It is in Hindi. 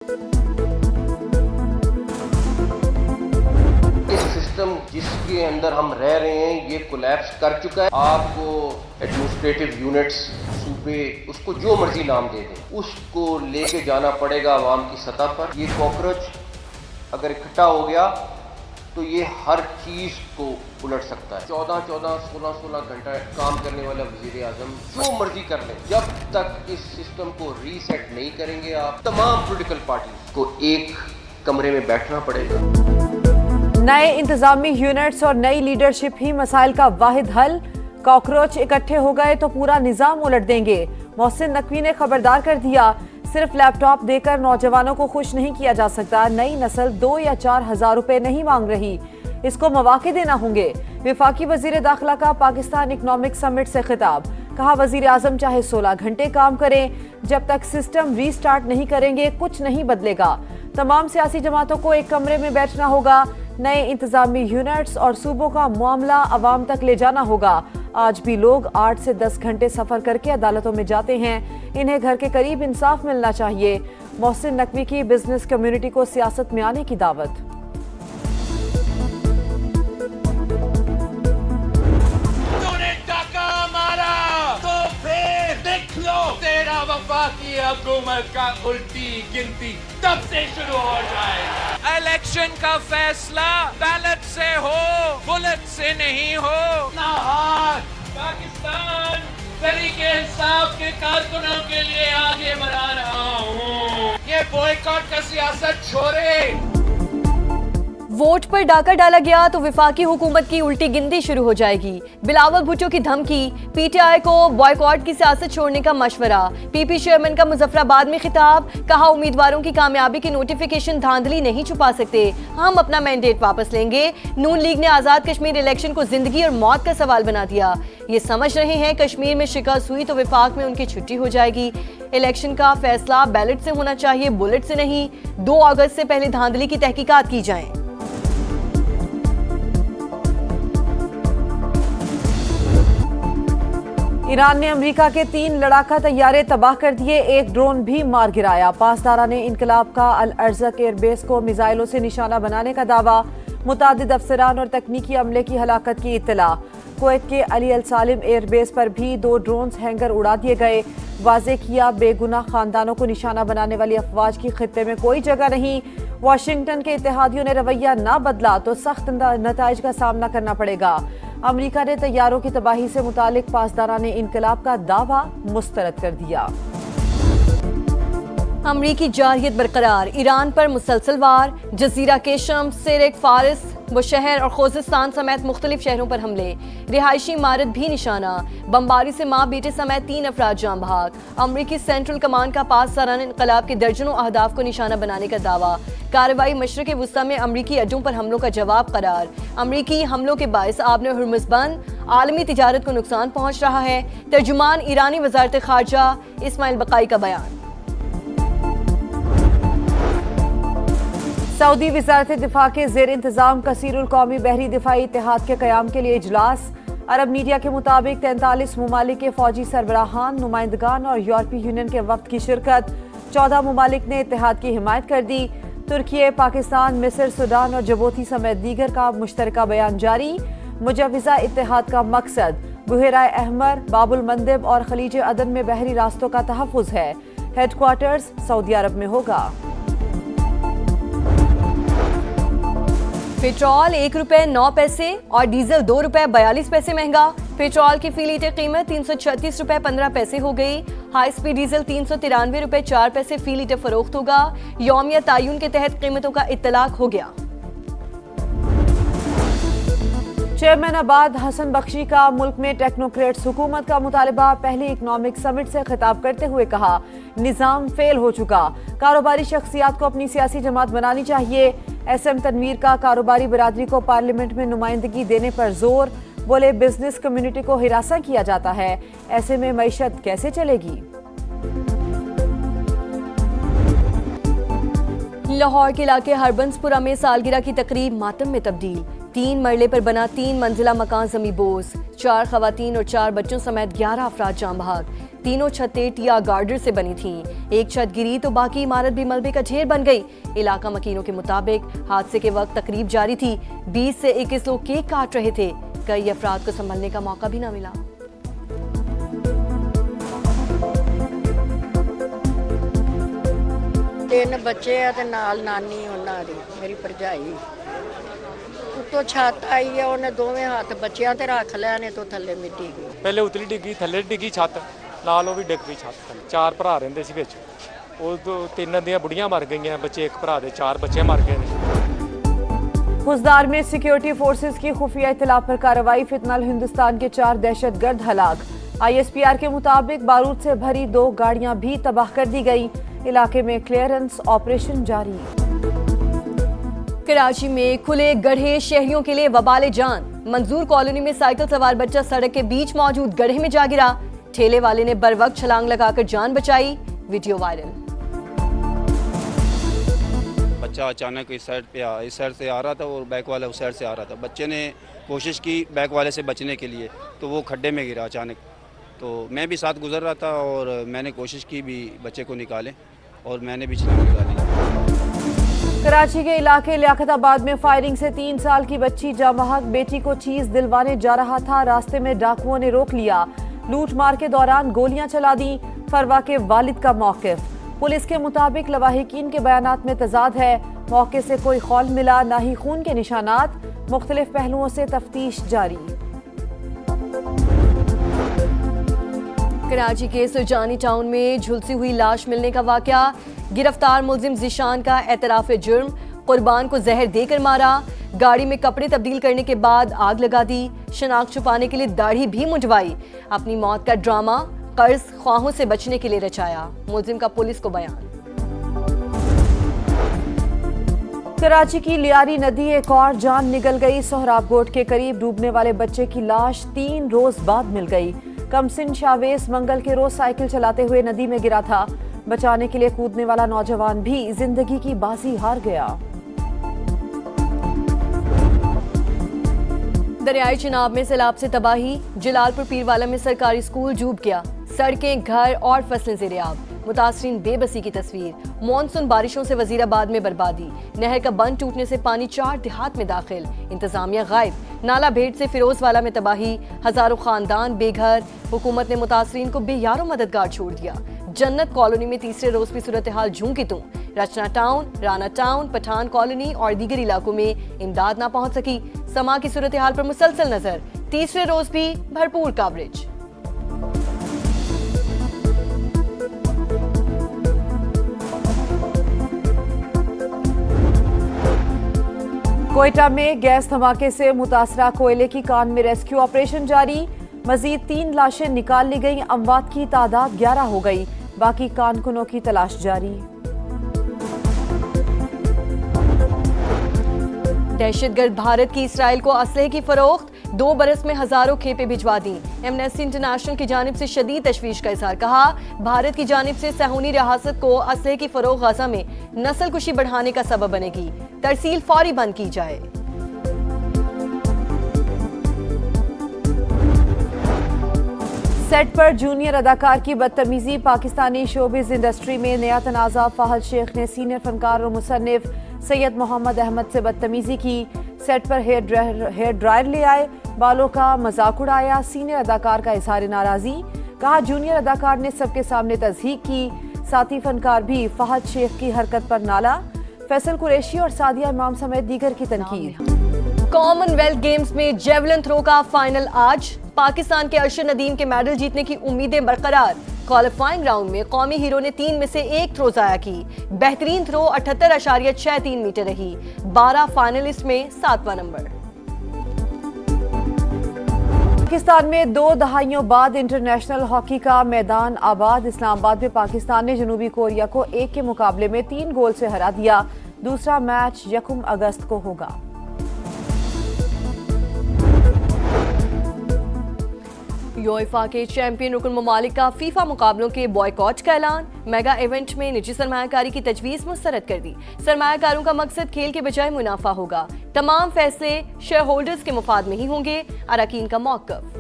इस सिस्टम जिसके अंदर हम रह रहे हैं ये कोलैप्स कर चुका है। आपको एडमिनिस्ट्रेटिव यूनिट्स सूबे उसको जो मर्जी नाम दे दें, उसको लेके जाना पड़ेगा आवाम की सतह पर। ये कॉकरोच अगर इकट्ठा हो गया तो ये हर चीज़ को उलट सकता है। 14-14, 16-16 घंटा काम करने वाला वज़ीर आज़म जो मर्जी कर ले, जब तक इस सिस्टम को रीसेट नहीं करेंगे आप तमाम पॉलिटिकल पार्टी को एक कमरे में बैठना पड़ेगा। नए इंतजामी यूनिट्स और नई लीडरशिप ही मसाइल का वाहिद हल। कॉकरोच इकट्ठे हो गए तो पूरा निजाम उलट देंगे। मोहसिन नकवी ने खबरदार कर दिया, सिर्फ लैपटॉप देकर नौजवानों को खुश नहीं किया जा सकता। नई नस्ल 2 या 4 हजार रुपए नहीं मांग रही, इसको मौके देना होंगे। विफाकी वजीर दाखिला का पाकिस्तान इकनॉमिक समिट से खिताब, कहा वजीर आजम चाहे 16 घंटे काम करें, जब तक सिस्टम रीस्टार्ट नहीं करेंगे कुछ नहीं बदलेगा। तमाम सियासी जमातों को एक कमरे में बैठना होगा। नए इंतजामी यूनिट्स और सूबों का मामला अवाम तक ले जाना होगा। आज भी लोग 8 से 10 घंटे सफर करके अदालतों में जाते हैं, इन्हें घर के करीब इंसाफ मिलना चाहिए। मोहसिन नकवी की बिजनेस कम्युनिटी को सियासत में आने की दावत। वफाकी हुकूमत का उल्टी गिनती तब से शुरू हो जाएगा। इलेक्शन का फैसला बैलेट से हो, बुलेट से नहीं हो। पाकिस्तान तरीके इंसाफ के कारकुनों के लिए आगे बढ़ा रहा हूँ। ये बॉयकॉट का सियासत छोड़े। वोट पर डाका डाला गया तो विफाकी हुकूमत की उल्टी गिनती शुरू हो जाएगी। बिलावल भुट्टो की धमकी, पीटीआई को बॉयकॉट की सियासत छोड़ने का मशवरा। पीपी चेयरमैन का मुजफ्फराबाद में खिताब, कहा उम्मीदवारों की कामयाबी की नोटिफिकेशन धांधली नहीं छुपा सकते, हम अपना मैंडेट वापस लेंगे। नून लीग ने आजाद कश्मीर इलेक्शन को जिंदगी और मौत का सवाल बना दिया। ये समझ रहे हैं कश्मीर में शिकस्त हुई तो विफाक में उनकी छुट्टी हो जाएगी। इलेक्शन का फैसला बैलेट से होना चाहिए, बुलेट से नहीं। 2 अगस्त से पहले धांधली की तहकीकात की जाए। ईरान ने अमेरिका के 3 लड़ाका तैयारे तबाह कर दिए, एक ड्रोन भी मार गिराया। पासदारा ने इनकलाब का अल अर्ज़क एयरबेस को मिसाइलों से निशाना बनाने का दावा। मुतादिद अफसरान और तकनीकी अमले की हलाकत की इत्तला। कुवैत के अली अल सालिम एयरबेस पर भी 2 ड्रोन्स हैंगर उड़ा दिए गए। वाज़े किया बेगुनाह खानदानों को निशाना बनाने वाली अफवाज की खित्ते में कोई जगह नहीं। वाशिंगटन के इत्तेहादियों ने रवैया ना बदला तो सख्त नताइज का सामना करना पड़ेगा। अमेरिका ने तैयारों की तबाही से मुतालिक पासदारा ने इनकलाब का दावा मुस्तरद कर दिया। अमरीकी जारहियत बरकरार, ईरान पर मुसलसल वार। जजीरा के शम, सिरिक, फारिस व शहर और खोजिस्तान समेत मुख्तलिफ शहरों पर हमले। रिहायशी इमारत भी निशाना। बमबारी से माँ बेटे समेत 3 अफराद जान बहक। अमरीकी सेंट्रल कमान का पासदाराना इनकलाब के दर्जनों अहदाफ को निशाना बनाने का दावा। कार्रवाई मशरक़ वुस्ता में अमरीकी अड्डों पर हमलों का जवाब करार। अमरीकी हमलों के बायस आबने हुर्मुज़ बंद, आलमी तिजारत को नुकसान पहुँच रहा है। तर्जुमान ईरानी वज़ारत ख़ारजा इस्माइल बक़ाई का बयान। सऊदी वज़ारत दिफा के ज़ेर इंतज़ाम कसीरुल कौमी बहरी दिफाई इत्तेहाद के क़याम के लिए इजलास। अरब मीडिया के मुताबिक 43 ममालिक के फौजी सरबराहान, नुमाइंदगान और यूरोपीय यूनियन के वफ़द की शिरकत। 14 ममालिक ने इत्तेहाद की हिमायत कर दी। तुर्की, पाकिस्तान, मिस्र, सूडान और जबूती समेत दीगर का मुश्तरका बयान जारी। मुजव्वज़ा इत्तेहाद का मकसद बुहराए अहमर, बाबुल मंदिब और खलीज अदन में बहरी रास्तों का तहफ़्फ़ुज़ है। हेडक्वार्टर्स सऊदी अरब में होगा। पेट्रोल 1 रुपये 9 पैसे और डीजल 2 रुपये 42 पैसे महंगा। पेट्रोल की फी लीटर कीमत 336 रुपये 15 पैसे हो गई। हाई स्पीड डीजल 393 रुपये 4 पैसे फी लीटर फरोख्त होगा। यौमिया तायुन के तहत कीमतों का इत्तलाक हो गया। चेयरमैन आबाद हसन बख्शी का मुल्क में टेक्नोक्रेट्स हुकूमत का मुतालबा। पहले इकनॉमिक समिट से खिताब करते हुए कहा, निज़ाम फेल हो चुका, कारोबारी शख्सियात को अपनी सियासी जमात बनानी चाहिए। SM तनवीर का कारोबारी बिरादरी को पार्लियामेंट में नुमाइंदगी देने पर जोर। बोले बिजनेस कम्युनिटी को हिरासा किया जाता है, ऐसे में मईशत कैसे चलेगी। लाहौर के इलाके हरबंसपुरा में सालगिरह की तकरीब मातम में तब्दील। 3 मरले पर बना 3 मंजिला मकान जमी बोस। 4 खवातीन और 4 बच्चों समेत 11 अफराद जान बहक। तीनों छतें टिया गार्डर से बनी थीं। एक छत गिरी तो बाकी इमारत भी मलबे का ढेर बन गई। इलाका मकीनों के मुताबिक हादसे के वक्त तकरीब जारी थी। 20 से 21 लोग केक काट रहे थे। कई अफराद को संभलने का मौका भी न मिला। तीन बच्चे है ते नाल नानी ਉਹਨਾਂ ਦੀ ਮੇਰੀ ਭਰਜਾਈ ਉੱਤੋਂ ਛੱਤ ਆਈ ਹੈ ਉਹਨੇ ਦੋਵੇਂ ਹੱਥ ਬੱਚਿਆਂ ਤੇ ਰੱਖ ਲਿਆ ਨੇ ਤੋਂ ਥੱਲੇ ਮਿੱਟੀ ਗਈ ਪਹਿਲੇ ਉਤਲੀ ਡਿੱਗੀ ਥੱਲੇ ਡਿੱਗੀ ਛੱਤ ਨਾਲ ਉਹ ਵੀ ਡਿੱਗ ਪਈ ਛੱਤ ਥੱਲੇ। 4 ਭਰਾ ਰਹਿੰਦੇ ਸੀ ਵਿੱਚ, ਉਹ ਤੋਂ 3 ਦੀਆਂ ਬੁੜੀਆਂ ਮਰ ਗਈਆਂ, ਬੱਚੇ ਇੱਕ ਭਰਾ ਦੇ 4 ਬੱਚੇ ਮਰ ਗਏ ਨੇ। खुजदार में सिक्योरिटी फोर्सेस की खुफिया इत्तला पर कार्रवाई, फितनल हिंदुस्तान के 4 दहशतगर्द हलाक। ISPR के मुताबिक बारूद से भरी 2 गाड़ियां भी तबाह कर दी गई। इलाके में क्लियरेंस ऑपरेशन जारी। कराची में खुले गड्ढे शहरियों के लिए वबाले जान। मंजूर कॉलोनी में साइकिल सवार बच्चा सड़क के बीच मौजूद गड्ढे में जा गिरा। ठेले वाले ने बरवक्त छलांग लगाकर जान बचाई। Video viral. बच्चा अचानक इस साइड से आ रहा था और बैक वाला उस साइड से आ रहा था। बच्चे ने कोशिश की बैक वाले से बचने के लिए, तो वो खड्डे में गिरा अचानक। तो मैं भी साथ गुजर रहा था और मैंने कोशिश की भी बच्चे को निकालें और मैंने भी छलांग निकाली। कराची के इलाके लियाकताबाद में फायरिंग से 3 साल की बच्ची जामहक बेटी को चीज दिलवाने जा रहा था। रास्ते में डाकुओं ने रोक लिया। लूट मार के दौरान गोलियां चला दी। फरवा के वालिद का मौकिफ। पुलिस के मुताबिक लवाहिकीन के बयानात में तजाद है। मौके से कोई खौल मिला, ना ही खून के निशानात। मुख्तलिफ पहलुओं से तफ्तीश जारी। कराची के सुजानी टाउन में झुलसी हुई लाश मिलने का वाकया। गिरफ्तार मुलजिम जिशान का एतराफ जुर्म। कुर्बान को जहर देकर मारा। गाड़ी में कपड़े तब्दील करने के बाद आग लगा दी। शनाख्त छुपाने के लिए दाढ़ी भी मुंडवाई। अपनी मौत का ड्रामा कर्ज ख्वाहों से बचने के लिए रचाया। मुलजिम का पुलिस को बयान। कराची की लियारी नदी एक और जान निगल गई। सोहराब गोट के करीब डूबने वाले बच्चे की लाश 3 रोज बाद मिल गई। कमसिन शावेज मंगल के रोज साइकिल चलाते हुए नदी में गिरा था। बचाने के लिए कूदने वाला नौजवान भी जिंदगी की बाजी हार गया। दरियाई चिनाब में सैलाब से तबाही। जलालपुर पीरवाला में सरकारी स्कूल डूब गया। सड़कें, घर और फसलें ज़ेर-ए-आब। मुतासरीन बेबसी की तस्वीर। मॉनसून बारिशों से वजीराबाद में बर्बादी। नहर का बंद टूटने से पानी 4 देहात में दाखिल। इंतजामिया गायब। नाला भेट से फिरोजवाला में तबाही। हजारों खानदान बेघर। हुकूमत ने मुतासरीन को बेयारो मददगार छोड़ दिया। जन्नत कॉलोनी में तीसरे रोज भी सूरत हाल झूम की तुम। Rachna town, Rana town, Pathan colony और दीगर इलाकों में इमदाद ना पहुंच सकी। समा की सूरत हाल पर मुसलसल नजर। तीसरे रोज भी भरपूर कवरेज। कोयटा में गैस धमाके से मुतासरा कोयले की कान में रेस्क्यू ऑपरेशन जारी। मजीद 3 लाशें निकाल ली गई। अमवात की तादाद 11 हो गई। बाकी कारकुनों की तलाश जारी। दहशतगर्द भारत की इसराइल को असलहे की फरोख्त। 2 बरस में हजारों खेपें भिजवा दी। एमनेस्टी इंटरनेशनल की जानिब से शदीद तशवीश का इजहार। कहा, भारत की जानिब से सहूनी रियासत को असलहे की फरोख्त गजा में नस्ल कुशी बढ़ाने का सबब बनेगी। तरसील फौरी बंद की जाए। सेट पर जूनियर अदाकार की बदतमीजी। पाकिस्तानी शोबिज इंडस्ट्री में नया तनाज़ा। फाहद शेख ने सीनियर फनकार और मुसन्निफ सैयद मोहम्मद अहमद से बदतमीजी की। सेट पर हेयर ड्रायर ले आए, बालों का मजाक उड़ाया। सीनियर अदाकार का इजहार नाराजी। कहा, जूनियर अदाकार ने सबके सामने तज़हीक की। साथी फनकार भी फाहद शेख की हरकत पर नाला। फैसल कुरैशी और सादिया इमाम समेत दीगर की तनकीद। कॉमनवेल्थ गेम्स में जेवलिन थ्रो का फाइनल आज। पाकिस्तान के अरशद नदीम के मेडल जीतने की उम्मीदें बरकरार। क्वालिफाइंग राउंड में कौमी हीरो ने 3 में से 1 थ्रो जाया की। बेहतरीन थ्रो 78.63 मीटर रही। 12 फाइनलिस्ट में 7वां नंबर। पाकिस्तान में 2 दहाइयों बाद इंटरनेशनल हॉकी का मैदान आबाद। इस्लामाबाद में पाकिस्तान ने जनूबी कोरिया को 1 के मुकाबले में 3 गोल से हरा दिया। दूसरा मैच 1 अगस्त को होगा। यूएफा के चैंपियन रुकन ममालिक का फीफा मुकाबलों के बॉयकॉट का ऐलान। मेगा इवेंट में निजी सरमायाकारी की तजवीज़ मुस्तरद कर दी। सरमायाकारों का मकसद खेल के बजाय मुनाफा होगा। तमाम फैसले शेयर होल्डर्स के मुफाद में ही होंगे। अरकान का मौक़िफ़।